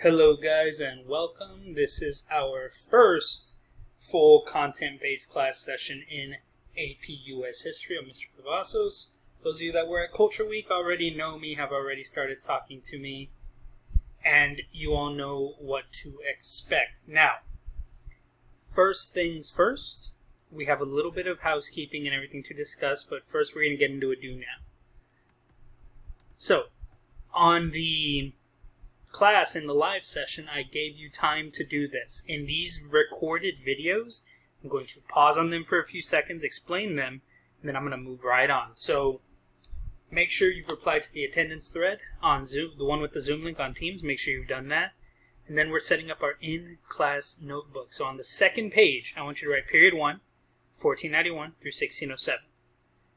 Hello guys and welcome. This is our first full content-based class session in AP US History. I'm Mr. Cavazos. Those of you that were at Culture Week already know me, have already started talking to me, and you all know what to expect. Now, first things first, we have a little bit of housekeeping and everything to discuss, but first we're going to get into a do now. So, on the class in the live session, I gave you time to do this. In these recorded videos, I'm going to pause on them for a few seconds, explain them, and then I'm going to move right on. So make sure you've replied to the attendance thread on Zoom, the one with the Zoom link on Teams. Make sure you've done that. And then we're setting up our in-class notebook. So on the second page, I want you to write period 1, 1491 through 1607.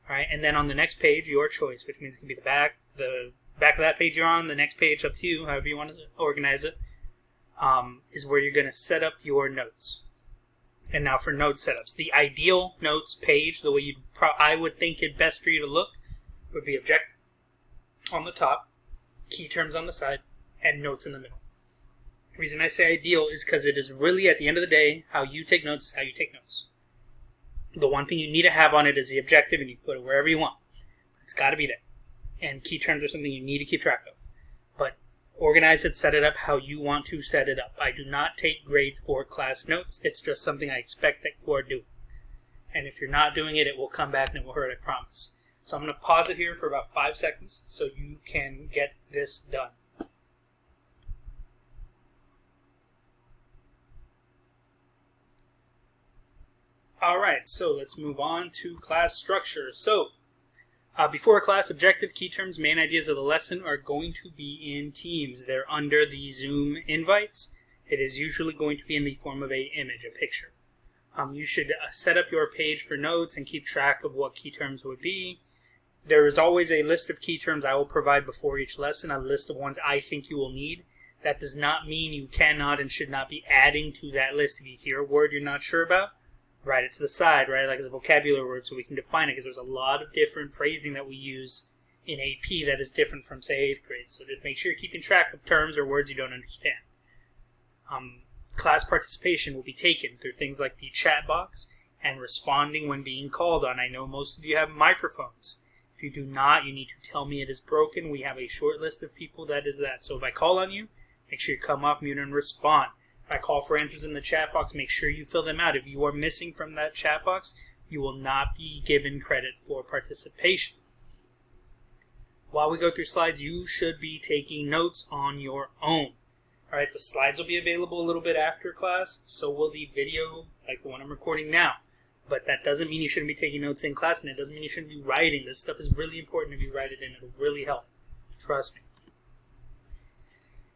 All right, and then on the next page, your choice, which means it can be the back of that page you're on, the next page, up to you, however you want to organize it, is where you're going to set up your notes. And now for note setups. The ideal notes page, the way I would think it best for you to look, would be objective on the top, key terms on the side, and notes in the middle. The reason I say ideal is because it is really, at the end of the day, how you take notes is how you take notes. The one thing you need to have on it is the objective, and you can put it wherever you want. It's got to be there. And key terms are something you need to keep track of. But organize it, set it up how you want to set it up. I do not take grades for class notes. It's just something I expect that you are doing. And if you're not doing it, it will come back and it will hurt, I promise. So I'm going to pause it here for about 5 seconds so you can get this done. Alright, so let's move on to class structure. So, before a class, objective, key terms, main ideas of the lesson are going to be in teams. They're under the Zoom invites. It is usually going to be in the form of an image, a picture. You should set up your page for notes and keep track of what key terms would be. There is always a list of key terms I will provide before each lesson, a list of ones I think you will need. That does not mean you cannot and should not be adding to that list. If you hear a word you're not sure about, write it to the side, write it like as a vocabulary word so we can define it, because there's a lot of different phrasing that we use in AP that is different from, say, 8th grade. So just make sure you're keeping track of terms or words you don't understand. Class participation will be taken through things like the chat box and responding when being called on. I know most of you have microphones. If you do not, you need to tell me it is broken. We have a short list of people that is that. So if I call on you, make sure you come off mute and respond. If I call for answers in the chat box, make sure you fill them out. If you are missing from that chat box, you will not be given credit for participation. While we go through slides, you should be taking notes on your own. Alright, the slides will be available a little bit after class, so will the video, like the one I'm recording now. But that doesn't mean you shouldn't be taking notes in class, and it doesn't mean you shouldn't be writing. This stuff is really important if you write it in. It'll really help. Trust me.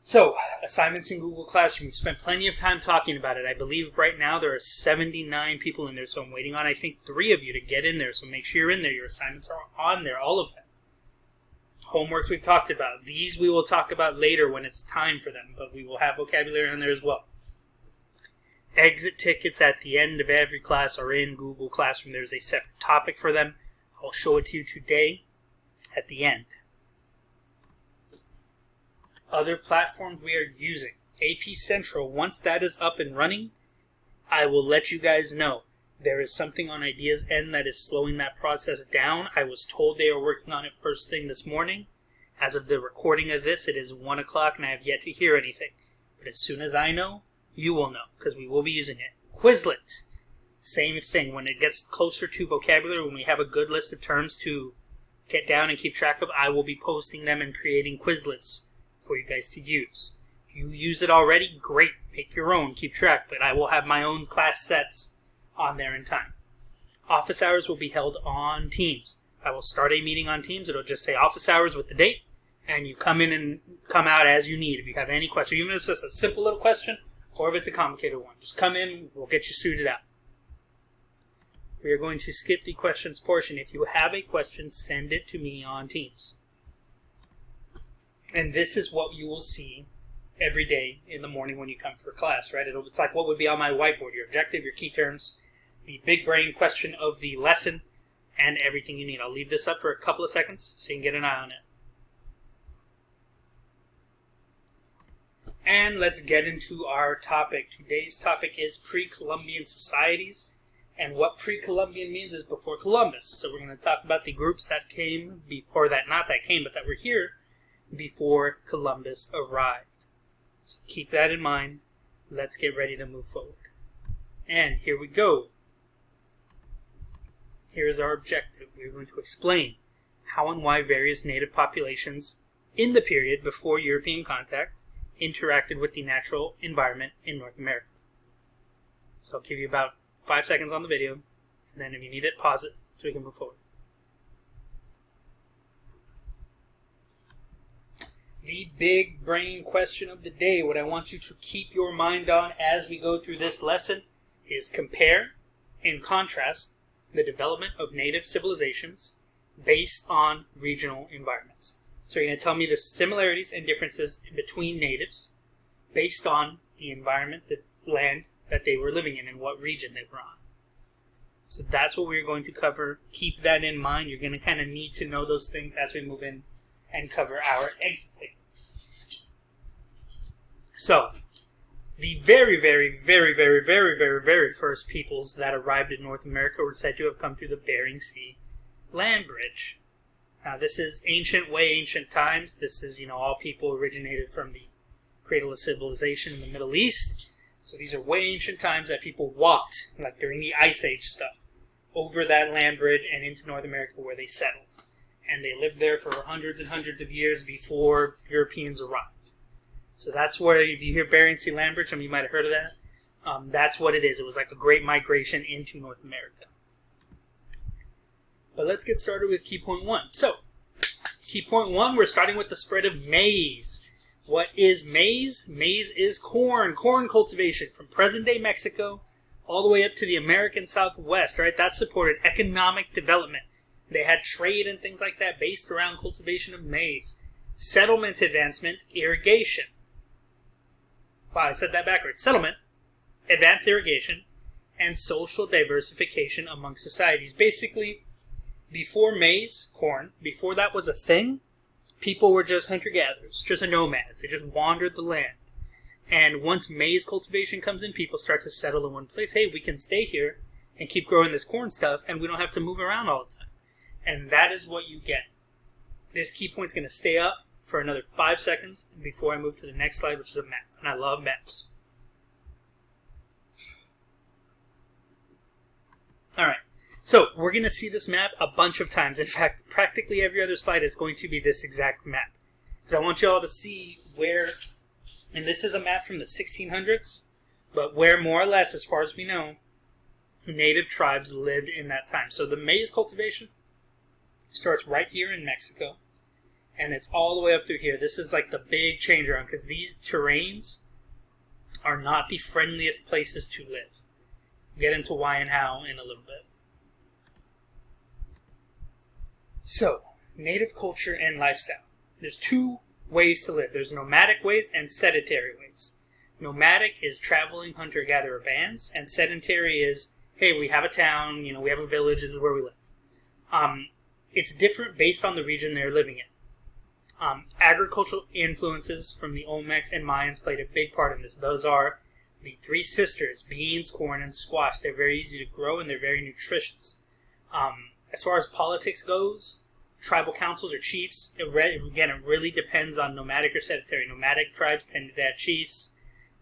So, assignments in Google Classroom. We've spent plenty of time talking about it. I believe right now there are 79 people in there, so I'm waiting on, I think, 3 of you to get in there. So make sure you're in there. Your assignments are on there, all of them. Homeworks we've talked about. These we will talk about later when it's time for them, but we will have vocabulary on there as well. Exit tickets at the end of every class are in Google Classroom. There's a separate topic for them. I'll show it to you today at the end. Other platforms we are using. AP Central, once that is up and running, I will let you guys know. There is something on Ideas End that is slowing that process down. I was told they are working on it first thing this morning. As of the recording of this, it is 1 o'clock and I have yet to hear anything. But as soon as I know, you will know, because we will be using it. Quizlet, same thing. When it gets closer to vocabulary, when we have a good list of terms to get down and keep track of, I will be posting them and creating Quizlets for you guys to use. If you use it already, great. Make your own, keep track, but I will have my own class sets on there in time. Office hours will be held on Teams. I will start a meeting on Teams. It'll just say office hours with the date, and you come in and come out as you need. If you have any question, even if it's just a simple little question, or if it's a complicated one, just come in, we'll get you suited out. We are going to skip the questions portion. If you have a question, send it to me on Teams. And this is what you will see every day in the morning when you come for class, right? It's like what would be on my whiteboard, your objective, your key terms, the big brain question of the lesson, and everything you need. I'll leave this up for a couple of seconds so you can get an eye on it. And let's get into our topic. Today's topic is Pre-Columbian Societies. And what Pre-Columbian means is before Columbus. So we're going to talk about the groups that came, or that not that came, but that were here before Columbus arrived. So keep that in mind. Let's get ready to move forward. And here we go. Here is our objective. We're going to explain how and why various native populations in the period before European contact interacted with the natural environment in North America. So I'll give you about 5 seconds on the video, and then if you need it, pause it so we can move forward. The big brain question of the day, what I want you to keep your mind on as we go through this lesson, is compare and contrast the development of native civilizations based on regional environments. So you're going to tell me the similarities and differences between natives based on the environment, the land that they were living in and what region they were on. So that's what we're going to cover. Keep that in mind. You're going to kind of need to know those things as we move in and cover our exit ticket. So, the very first peoples that arrived in North America were said to have come through the Bering Sea land bridge. Now, this is way ancient times. This is, all people originated from the cradle of civilization in the Middle East. So these are way ancient times that people walked, like during the Ice Age stuff, over that land bridge and into North America where they settled. And they lived there for hundreds and hundreds of years before Europeans arrived. So that's where, if you hear Bering Sea land bridge, you might have heard of that. That's what it is. It was like a great migration into North America. But let's get started with key point 1. So, key point 1, we're starting with the spread of maize. What is maize? Maize is corn cultivation from present-day Mexico all the way up to the American Southwest, right? That supported economic development. They had trade and things like that based around cultivation of maize. Settlement advancement, irrigation. Wow, I said that backwards. Settlement, advanced irrigation, and social diversification among societies. Basically, before maize, corn, before that was a thing, people were just hunter-gatherers, just nomads. They just wandered the land. And once maize cultivation comes in, people start to settle in one place. Hey, we can stay here and keep growing this corn stuff, and we don't have to move around all the time. And that is what you get. This key point's going to stay up for another 5 seconds before I move to the next slide, which is a map. And I love maps. Alright. So, we're going to see this map a bunch of times. In fact, practically every other slide is going to be this exact map. Because I want you all to see where, and this is a map from the 1600s, but where more or less, as far as we know, native tribes lived in that time. So the maize cultivation starts right here in Mexico, and it's all the way up through here. This is like the big change around, because these terrains are not the friendliest places to live. We'll get into why and how in a little bit. So, native culture and lifestyle. There's two ways to live. There's nomadic ways and sedentary ways. Nomadic is traveling hunter-gatherer bands, and sedentary is, hey, we have a town, we have a village, this is where we live. It's different based on the region they're living in. Agricultural influences from the Olmecs and Mayans played a big part in this. Those are the three sisters, beans, corn, and squash. They're very easy to grow, and they're very nutritious. As far as politics goes, tribal councils or chiefs, it really depends on nomadic or sedentary. Nomadic tribes tended to have chiefs.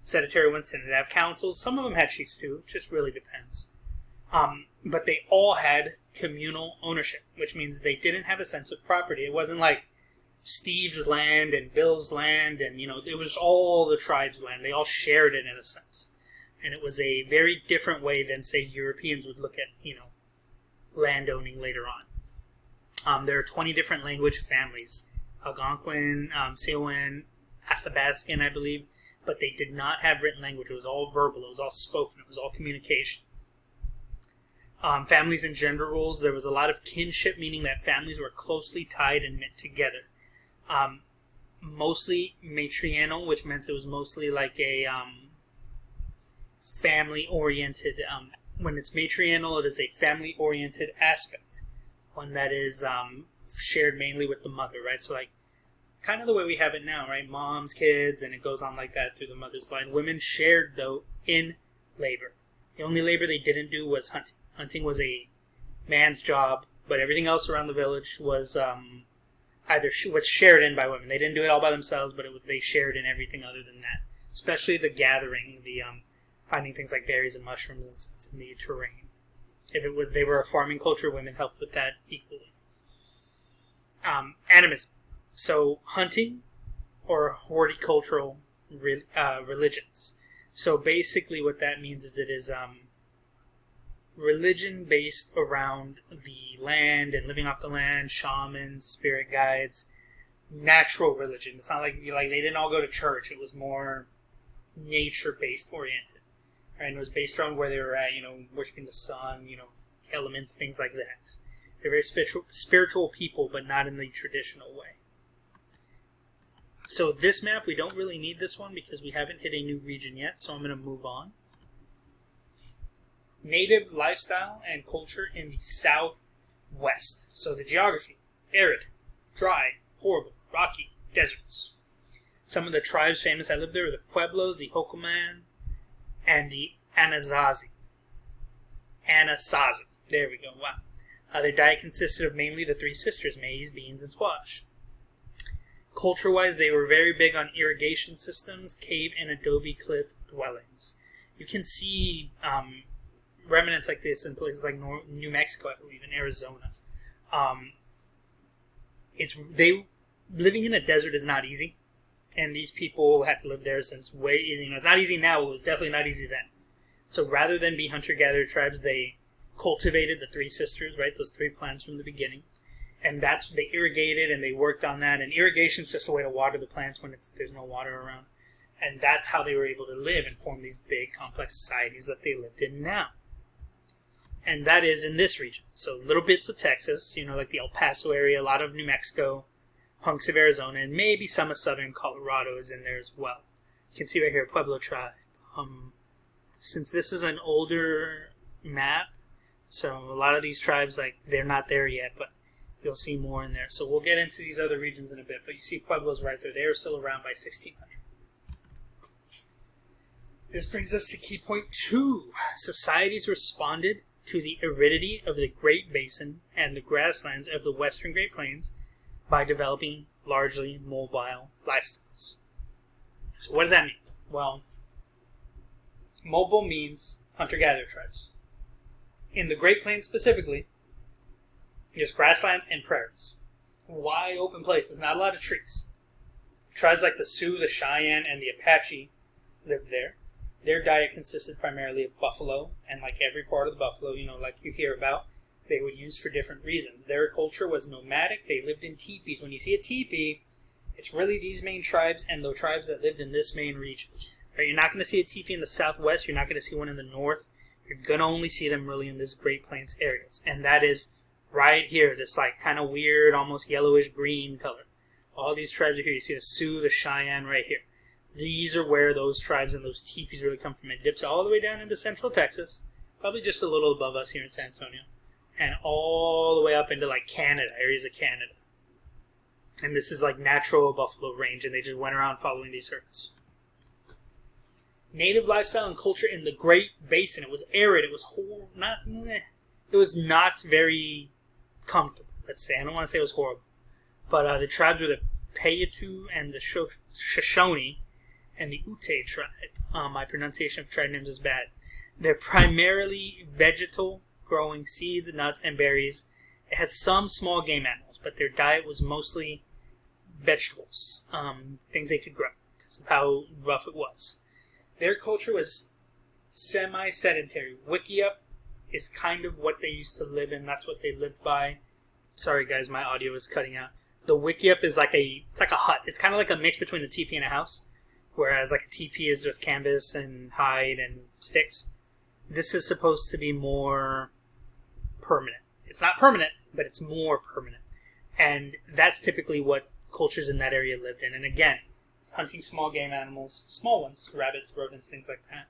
Sedentary ones tended to have councils. Some of them had chiefs too. It just really depends. But they all had communal ownership, which means they didn't have a sense of property. It wasn't like Steve's land and Bill's land, and it was all the tribe's land. They all shared it in a sense. And it was a very different way than, say, Europeans would look at, land owning later on. There are 20 different language families. Algonquin, Siouan, Athabascan, I believe. But they did not have written language. It was all verbal. It was all spoken. It was all communication. Families and gender roles. There was a lot of kinship, meaning that families were closely tied and knit together. Mostly matrianal, which meant it was mostly like a family-oriented. When it's matrianal, it is a family-oriented aspect. One that is shared mainly with the mother, right? So like kind of the way we have it now, right? Moms, kids, and it goes on like that through the mother's line. Women shared, though, in labor. The only labor they didn't do was hunting. Hunting was a man's job, but everything else around the village was was shared in by women. They didn't do it all by themselves, but they shared in everything other than that. Especially the gathering, the finding things like berries and mushrooms and stuff in the terrain. If they were a farming culture, women helped with that equally. Animism. So hunting or horticultural religions. So basically what that means is it is religion based around the land and living off the land, shamans, spirit guides, natural religion. It's not like they didn't all go to church. It was more nature based oriented. Right? And it was based around where they were at, worshiping the sun, elements, things like that. They're very spiritual people, but not in the traditional way. So this map, we don't really need this one because we haven't hit a new region yet, so I'm going to move on. Native lifestyle and culture in the southwest. So the geography: arid, dry, horrible, rocky, deserts. Some of the tribes famous that lived there are the Pueblos, the Hocoman, and the Anasazi. There we go, wow. Their diet consisted of mainly the three sisters: maize, beans, and squash. Culture-wise, they were very big on irrigation systems, cave and adobe cliff dwellings. You can see remnants like this in places like New Mexico, I believe, and Arizona. Living in a desert is not easy, and these people had to live there since it's not easy now, it was definitely not easy then. So rather than be hunter-gatherer tribes, they cultivated the three sisters, right, those three plants from the beginning. And they irrigated and they worked on that. And irrigation is just a way to water the plants when there's no water around. And that's how they were able to live and form these big, complex societies that they lived in now. And that is in this region. So little bits of Texas, like the El Paso area, a lot of New Mexico, hunks of Arizona, and maybe some of southern Colorado is in there as well. You can see right here, Pueblo tribe. Since this is an older map, so a lot of these tribes, they're not there yet, but you'll see more in there. So we'll get into these other regions in a bit. But you see Pueblos right there. They are still around by 1600. This brings us to key point 2. Societies responded to the aridity of the Great Basin and the grasslands of the western Great Plains by developing largely mobile lifestyles. So what does that mean? Well, mobile means hunter-gatherer tribes. In the Great Plains specifically, there's grasslands and prairies. Wide open places, not a lot of trees. Tribes like the Sioux, the Cheyenne, and the Apache lived there. Their diet consisted primarily of buffalo, and like every part of the buffalo, like you hear about, they would use for different reasons. Their culture was nomadic. They lived in teepees. When you see a teepee, it's really these main tribes and the tribes that lived in this main region. Right? You're not going to see a teepee in the southwest. You're not going to see one in the north. You're going to only see them really in this Great Plains areas. And that is right here, this kind of weird, almost yellowish green color. All these tribes are here. You see the Sioux, the Cheyenne right here. These are where those tribes and those teepees really come from. It dips all the way down into central Texas, probably just a little above us here in San Antonio, and all the way up into Canada, areas of Canada. And this is natural buffalo range, and they just went around following these herds. Native lifestyle and culture in the Great Basin. It was arid. It was It was not very comfortable, let's say. I don't want to say it was horrible. But the tribes were the Paiute and the Shoshone and the Ute tribe. My pronunciation of tribe names is bad. They're primarily vegetal, growing seeds, nuts, and berries. It had some small game animals, but their diet was mostly vegetables, things they could grow because of how rough it was. Their culture was semi-sedentary. Wickiup is kind of what they used to live in. That's what they lived by. Sorry, guys, my audio is cutting out. The wickiup is it's like a hut. It's kind of like a mix between a teepee and a house, whereas a teepee is just canvas and hide and sticks. This is supposed to be more permanent. It's not permanent, but it's more permanent. And that's typically what cultures in that area lived in. And again, hunting small game animals, small ones, rabbits, rodents, things like that.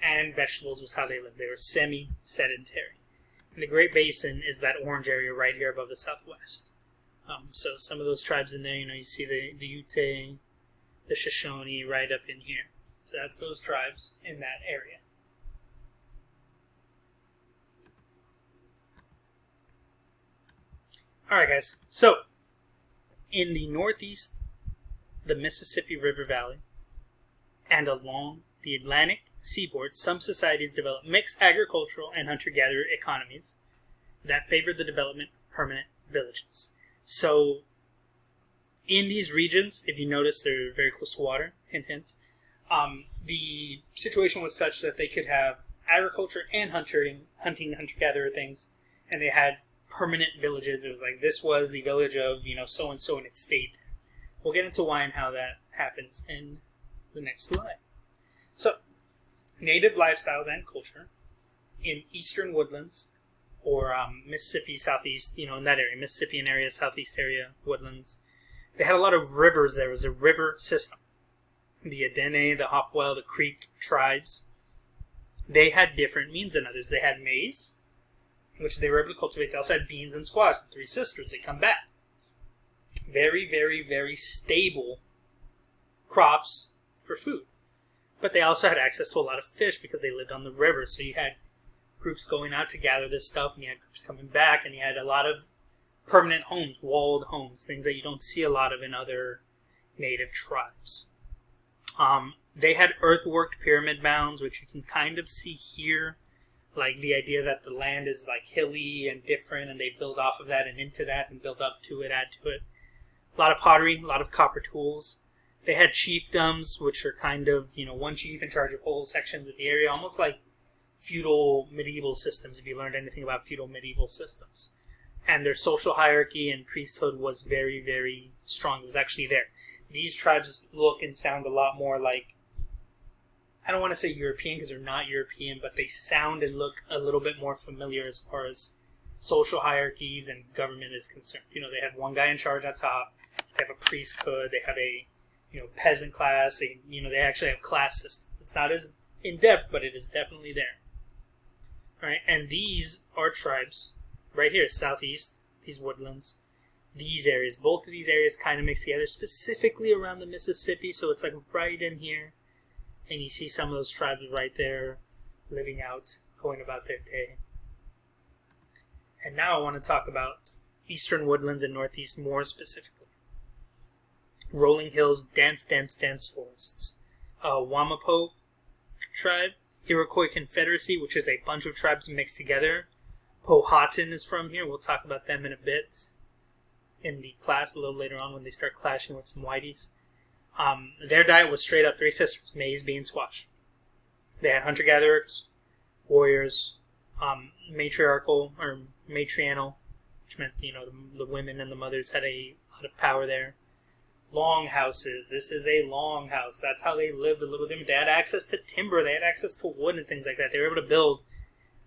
And vegetables was how they lived. They were semi-sedentary. And the Great Basin is that orange area right here above the southwest. So some of those tribes in there, you see the Ute, the Shoshone right up in here. So that's those tribes in that area. Alright guys, so in the northeast, the Mississippi River Valley, and along the Atlantic seaboard, some societies developed mixed agricultural and hunter-gatherer economies that favored the development of permanent villages. So, in these regions, if you notice, they're very close to water, hint, hint. The situation was such that they could have agriculture and hunting, hunter-gatherer things, and they had permanent villages. It was like, this was the village of, so-and-so, and it stayed there. We'll get into why and how that happens in the next slide. So, native lifestyles and culture in eastern woodlands, or Mississippi, southeast, in that area, Mississippian area, southeast area, woodlands. They had a lot of rivers. There was a river system. The Adene, the Hopewell, the Creek tribes, they had different means than others. They had maize, which they were able to cultivate. They also had beans and squash, the three sisters. They come back. Very, very, very stable crops for food. But they also had access to a lot of fish because they lived on the river. So you had groups going out to gather this stuff, and you had groups coming back, and you had a lot of permanent homes, walled homes, things that you don't see a lot of in other native tribes. They had earthworked pyramid mounds, which you can kind of see here, like the idea that the land is like hilly and different, and they build off of that and into that and build up to it, add to it. A lot of pottery, a lot of copper tools. They had chiefdoms, which are kind of, one chief in charge of whole sections of the area, almost like feudal medieval systems, if you learned anything about feudal medieval systems. And their social hierarchy and priesthood was very, very strong. It was actually there. These tribes look and sound a lot more like, I don't want to say European because they're not European, but they sound and look a little bit more familiar as far as social hierarchies and government is concerned. They have one guy in charge on top. They have a priesthood. They have a peasant class. They actually have class systems. It's not as in depth, but it is definitely there. All right, and these are tribes right here, southeast, these woodlands, these areas. Both of these areas kind of mix together, specifically around the Mississippi. So it's like right in here, and you see some of those tribes right there, living out, going about their day. And now I want to talk about eastern woodlands and northeast more specifically. Rolling hills, dense forests. Wamapo tribe, Iroquois Confederacy, which is a bunch of tribes mixed together. Powhatan is from here. We'll talk about them in a bit in the class a little later on when they start clashing with some whiteys. Their diet was straight up three sisters, maize, beans, squash. They had hunter-gatherers, warriors, matriarchal or matrianal, which meant the women and the mothers had a lot of power there. Long houses. This is a long house. That's how they lived a little different. They had access to timber. They had access to wood and things like that. They were able to build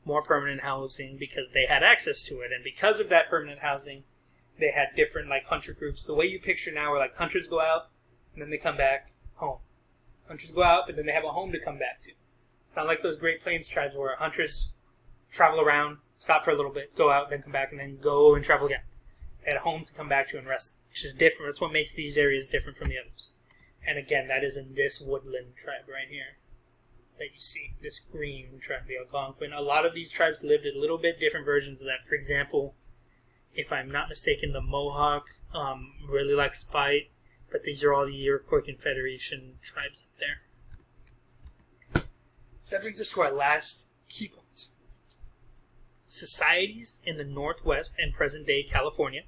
more permanent housing because they had access to it. And because of that permanent housing, they had different hunter groups. The way you picture now where hunters go out and then they come back home. Hunters go out, but then they have a home to come back to. It's not like those Great Plains tribes where hunters travel around, stop for a little bit, go out, then come back, and then go and travel again. They had a home to come back to and rest, which is different. That's what makes these areas different from the others. And again, that is in this woodland tribe right here that you see, this green tribe, the Algonquin. A lot of these tribes lived a little bit different versions of that. For example, if I'm not mistaken, the Mohawk really like to fight, but these are all the Iroquois Confederation tribes up there. That brings us to our last key point. Societies in the Northwest and present-day California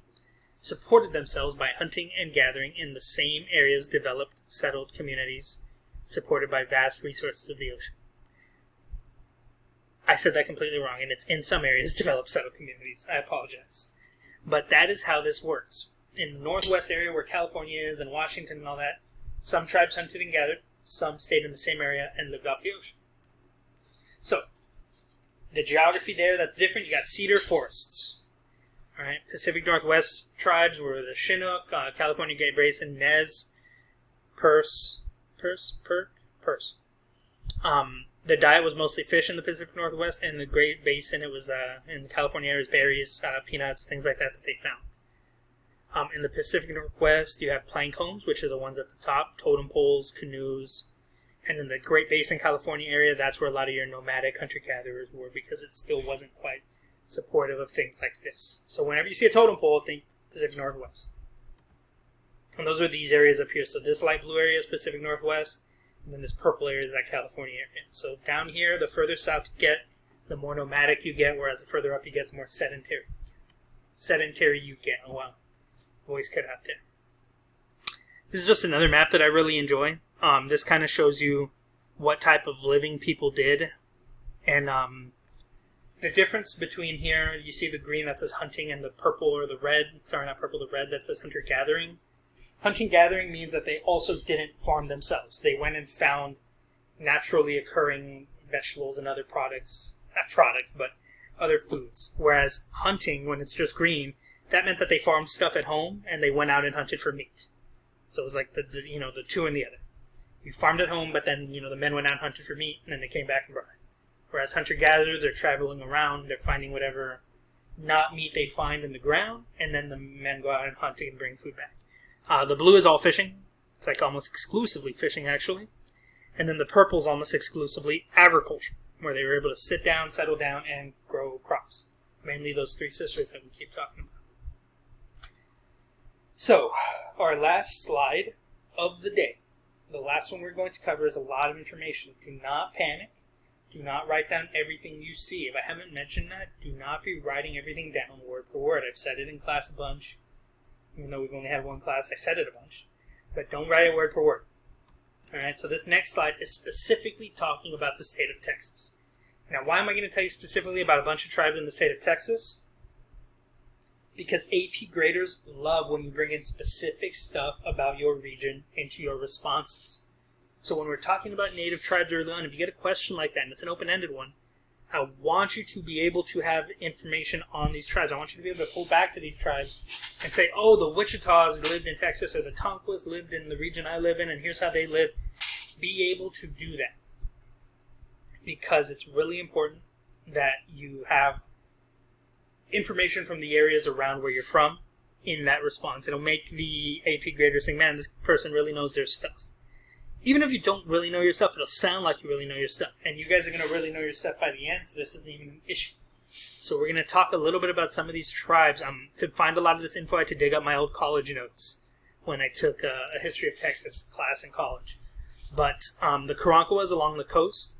supported themselves by hunting and gathering in the same areas, developed, settled communities, supported by vast resources of the ocean. I said that completely wrong, and it's in some areas, developed, settled communities. I apologize. But that is how this works. In the Northwest area where California is and Washington and all that, some tribes hunted and gathered, some stayed in the same area and lived off the ocean. So, the geography there, that's different. You got cedar forests. All right, Pacific Northwest tribes were the Chinook, California Great Basin, Nez, Perce. The diet was mostly fish in the Pacific Northwest, and the Great Basin, it was in the California areas, berries, peanuts, things like that they found. In the Pacific Northwest, you have plank homes, which are the ones at the top, totem poles, canoes. And in the Great Basin, California area, that's where a lot of your nomadic hunter-gatherers were, because it still wasn't quite supportive of things like this. So whenever you see a totem pole, think Pacific Northwest. And those are these areas up here. So this light blue area is Pacific Northwest, and then this purple area is that California area. So down here, the further south you get, the more nomadic you get, whereas the further up you get, the more sedentary you get. Oh, wow. Voice cut out there. This is just another map that I really enjoy. This kind of shows you what type of living people did. And the difference between here, you see the green that says hunting and the purple or the red, sorry, not purple, the red that says hunter-gathering. Hunting-gathering means that they also didn't farm themselves. They went and found naturally occurring vegetables and other products, not products, but other foods. Whereas hunting, when it's just green, that meant that they farmed stuff at home and they went out and hunted for meat. So it was like the two and the other. You farmed at home, but then, the men went out and hunted for meat, and then they came back and brought it. Whereas hunter-gatherers, they're traveling around, they're finding whatever not meat they find in the ground, and then the men go out and hunt and bring food back. The blue is all fishing. It's like almost exclusively fishing, actually. And then the purple is almost exclusively agriculture, where they were able to sit down, settle down, and grow crops. Mainly those three sisters that we keep talking about. So, our last slide of the day. The last one we're going to cover is a lot of information. Do not panic. Do not write down everything you see. If I haven't mentioned that, do not be writing everything down word per word. I've said it in class a bunch. Even though we've only had one class, I said it a bunch. But don't write it word per word. Alright, so this next slide is specifically talking about the state of Texas. Now, why am I going to tell you specifically about a bunch of tribes in the state of Texas? Because AP graders love when you bring in specific stuff about your region into your responses. So when we're talking about native tribes early on, if you get a question like that, and it's an open-ended one, I want you to be able to have information on these tribes. I want you to be able to pull back to these tribes and say, oh, the Wichitas lived in Texas, or the Tonquas lived in the region I live in, and here's how they lived. Be able to do that. Because it's really important that you have information from the areas around where you're from in that response. It'll make the AP grader think, man, this person really knows their stuff. Even if you don't really know your stuff, it'll sound like you really know your stuff. And you guys are going to really know your stuff by the end, so this isn't even an issue. So we're going to talk a little bit about some of these tribes. To find a lot of this info, I had to dig up my old college notes when I took a History of Texas class in college. But the Karankawas along the coast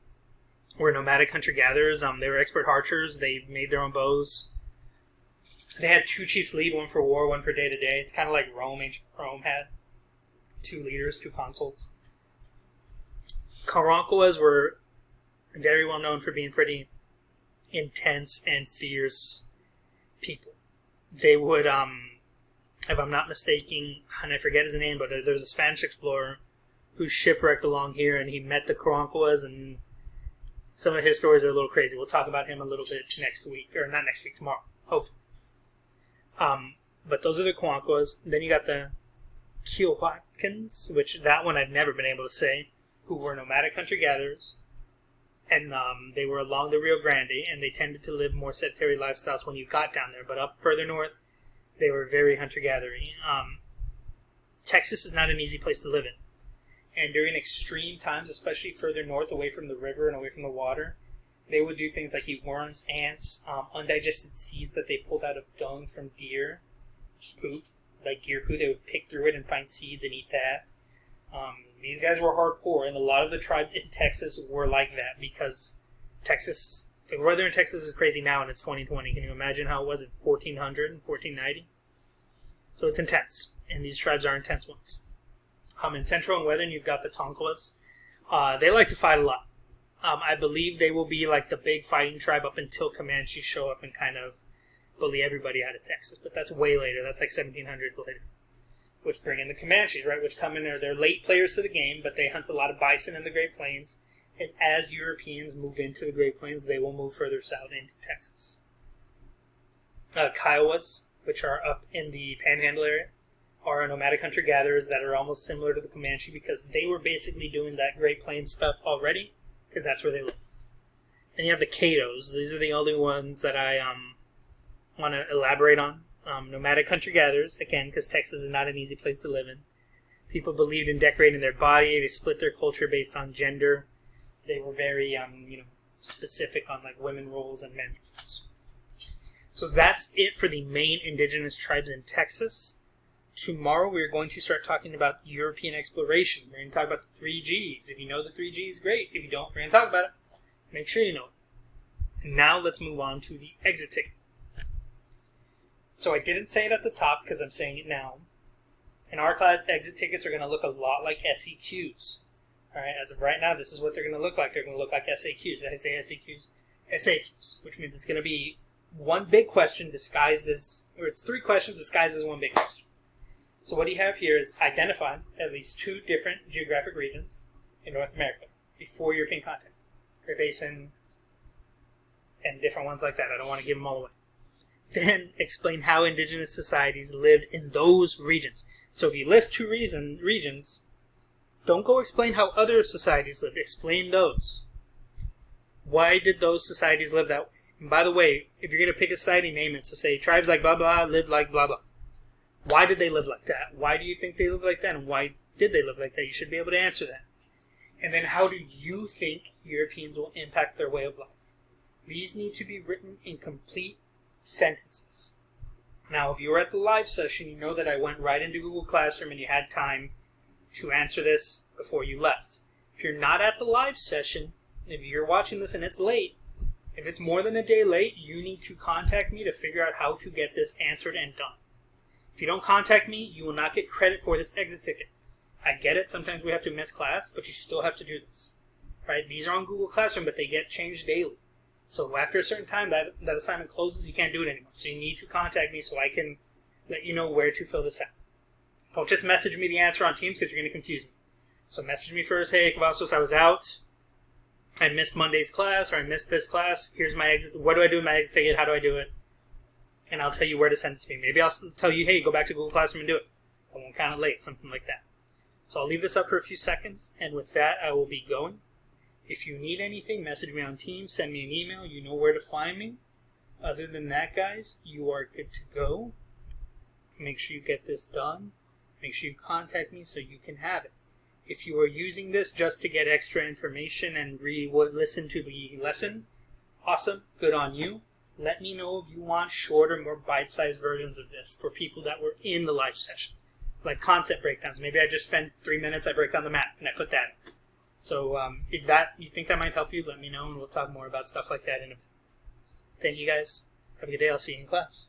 were nomadic hunter-gatherers. They were expert archers. They made their own bows. They had two chiefs lead, one for war, one for day-to-day. It's kind of like Rome. Ancient Rome had two leaders, two consuls. Karankawas were very well known for being pretty intense and fierce people. They would, if I'm not mistaken, and I forget his name, but there's a Spanish explorer who shipwrecked along here, and he met the Karankawas, and some of his stories are a little crazy. We'll talk about him a little bit next week, or not next week, tomorrow, hopefully. But those are the Karankawas. Then you got the Kiowatkins, which that one I've never been able to say, who were nomadic hunter-gatherers. And they were along the Rio Grande, and they tended to live more sedentary lifestyles when you got down there. But up further north, they were very hunter-gathering. Texas is not an easy place to live in. And during extreme times, especially further north, away from the river and away from the water, they would do things like eat worms, ants, undigested seeds that they pulled out of dung from deer, just poop, like deer poo. They would pick through it and find seeds and eat that. These guys were hardcore, and a lot of the tribes in Texas were like that because Texas, the weather in Texas is crazy now, and it's 2020. Can you imagine how it was in 1400 and 1490? So it's intense, and these tribes are intense ones. In Central and Western, you've got the Tonquas. They like to fight a lot. I believe they will be like the big fighting tribe up until Comanches show up and kind of bully everybody out of Texas. But that's way later. That's like 1700s later. Which bring in the Comanches, right? Which come in there. They're late players to the game, but they hunt a lot of bison in the Great Plains. And as Europeans move into the Great Plains, they will move further south into Texas. Kiowas, which are up in the Panhandle area, are nomadic hunter-gatherers that are almost similar to the Comanche because they were basically doing that Great Plains stuff already because that's where they live. And you have the Caddos. These are the only ones that I want to elaborate on. nomadic hunter-gatherers, again, because Texas is not an easy place to live in. People believed in decorating their body. They split their culture based on gender. They were very, specific on like women roles and men roles. So that's it for the main indigenous tribes in Texas. Tomorrow we're going to start talking about European exploration. We're going to talk about the 3 Gs. If you know the 3 Gs, great. If you don't, we're going to talk about it. Make sure you know it. And now let's move on to the exit ticket. So I didn't say it at the top because I'm saying it now. In our class, exit tickets are going to look a lot like SEQs. Alright, as of right now, this is what they're going to look like. They're going to look like SAQs. Did I say SEQs? SAQs, which means it's going to be one big question disguised as, or it's 3 questions disguised as one big question. So what you have here is identify at least 2 different geographic regions in North America before European contact. Great Basin and different ones like that. I don't want to give them all away. Then explain how indigenous societies lived in those regions. So if you list 2 regions, don't go explain how other societies lived. Explain those. Why did those societies live that way? And by the way, if you're going to pick a society, name it. So say tribes like blah blah live like blah blah. Why did they live like that? Why do you think they lived like that? And why did they live like that? You should be able to answer that. And then how do you think Europeans will impact their way of life? These need to be written in complete sentences. Now, if you were at the live session, you know that I went right into Google Classroom and you had time to answer this before you left. If you're not at the live session, if you're watching this and it's late, if it's more than a day late, you need to contact me to figure out how to get this answered and done. If you don't contact me, you will not get credit for this exit ticket. I get it, sometimes we have to miss class, but you still have to do this. Right? These are on Google Classroom, but they get changed daily. So after a certain time, that assignment closes, you can't do it anymore. So you need to contact me so I can let you know where to fill this out. Don't just message me the answer on Teams because you're going to confuse me. So message me first, hey, Cavazos, I was out. I missed Monday's class, or I missed this class. Here's my exit. What do I do with my exit ticket? How do I do it? And I'll tell you where to send it to me. Maybe I'll tell you, hey, go back to Google Classroom and do it. I won't count it late, something like that. So I'll leave this up for a few seconds, and with that, I will be going. If you need anything, message me on Teams, send me an email. You know where to find me. Other than that, guys, you are good to go. Make sure you get this done. Make sure you contact me so you can have it. If you are using this just to get extra information and listen to the lesson, awesome, good on you. Let me know if you want shorter, more bite-sized versions of this for people that were in the live session. Like concept breakdowns. Maybe I just spent 3 minutes, I break down the map, and I put that in. So if you think that might help you, let me know, and we'll talk more about stuff like that in a bit. Thank you, guys. Have a good day. I'll see you in class.